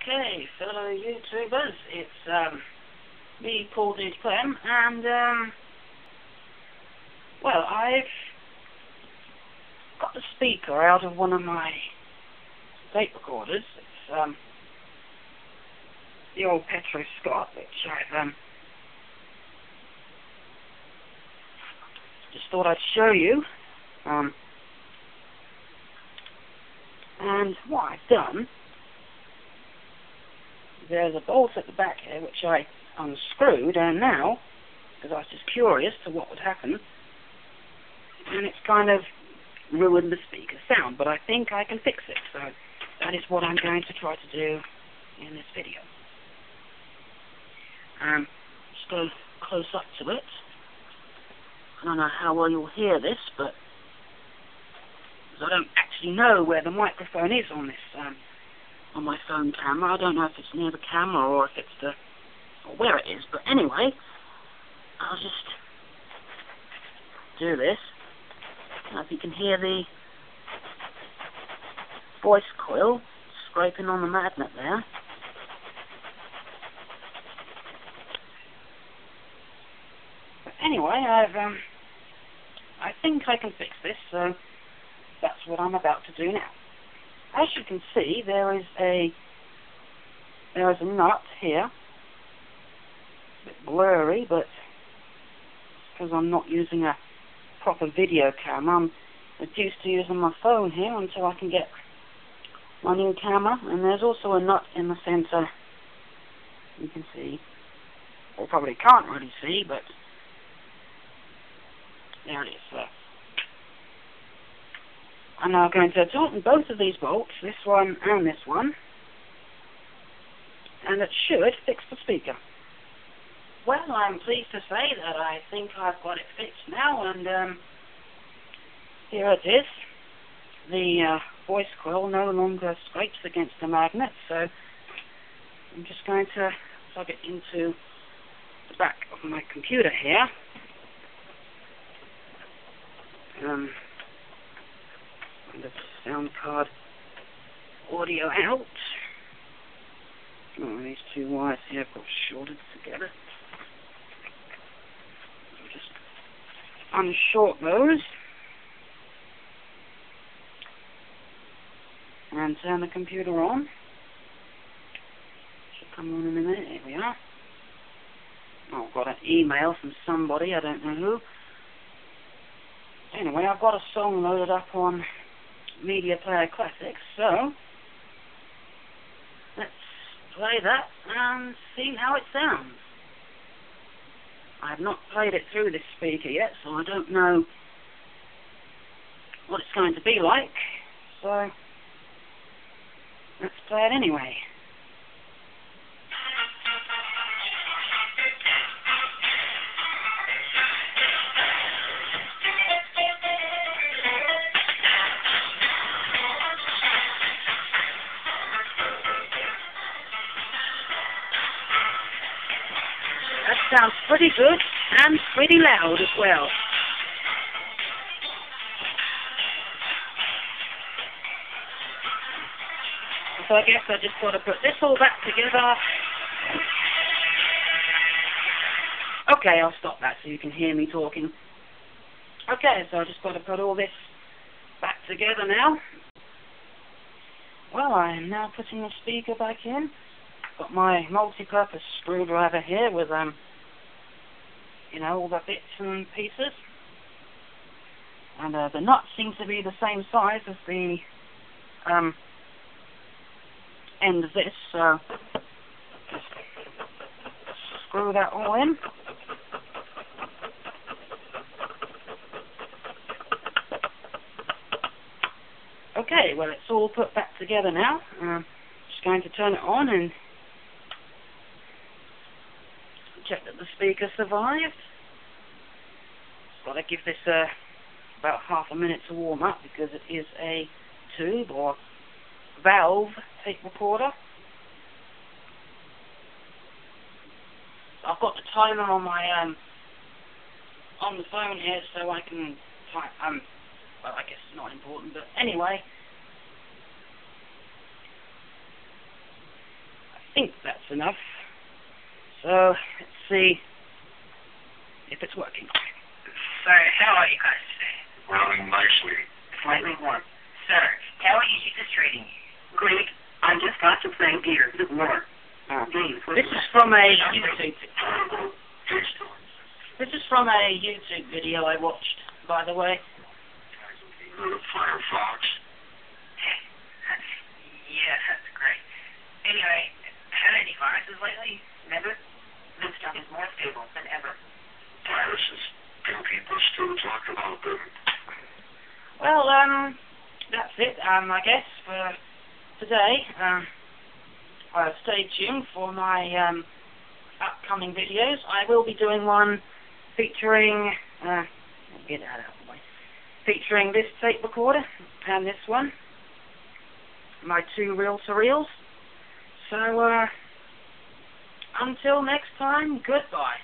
Okay, fellow YouTubers, it's me, Paul Dude Clem, and well, I've got the speaker out of one of my tape recorders. It's the old Petro Scott, which I've just thought I'd show you. And what I've done, there's a bolt at the back here which I unscrewed, and now, because I was just curious to what would happen, and it's kind of ruined the speaker sound, but I think I can fix it, so that is what I'm going to try to do in this video. Just go close up to it. I don't know how well you'll hear this, but I don't actually know where the microphone is on this on my phone camera. I don't know if it's near the camera or if it's or where it is. But anyway, I'll just do this. Now, if you can hear the voice coil scraping on the magnet there. But anyway, I think I can fix this, so that's what I'm about to do now. As you can see, there is a nut here. A bit blurry, but because I'm not using a proper video camera, I'm reduced to using my phone here until I can get my new camera. And there's also a nut in the center. You can see. Well, probably can't really see, but there it is there. I'm now going to tighten both of these bolts, this one and this one, and it should fix the speaker. Well, I'm pleased to say that I think I've got it fixed now, and here it is. The voice coil no longer scrapes against the magnet, so I'm just going to plug it into the back of my computer here. The sound card audio out. Oh, these two wires here have got shorted together. I'll just unshort those and turn the computer on. Should come on in a minute. Here we are. Oh, I've got an email from somebody, I don't know who. Anyway, I've got a song loaded up on Media Player Classics, so let's play that and see how it sounds. I have not played it through this speaker yet, so I don't know what it's going to be like, so let's play it anyway. That sounds pretty good and pretty loud as well. So I guess I just got to put this all back together. Okay, I'll stop that so you can hear me talking. Okay, so I just got to put all this back together now. Well, I am now putting the speaker back in. Got my multi-purpose screwdriver here with you know, all the bits and pieces, and the nuts seem to be the same size as the end of this, so just screw that all in. Okay, well, it's all put back together now. Just going to turn it on and check that the speaker survived. Got to give this about half a minute to warm up because it is a tube or valve tape recorder. I've got the timer on my on the phone here, so I can well, I guess it's not important, but anyway, think that's enough. So, let's see if it's working. So, how are you guys today? Running nicely. Slightly warm. Sir, how are you Jesus trading? Great. I just got to play gear. More. Games. This is from a YouTube. This is from a YouTube video I watched, by the way. Firefox. Yeah, that's great. Anyway, had any viruses lately? Never. This stuff is more stable than ever. Viruses. Can people still talk about them? Well, that's it, I guess, for today. Stay tuned for my upcoming videos. I will be doing one featuring, get that out of the way, featuring this tape recorder and this one, my two reel-to-reels. So, until next time, goodbye.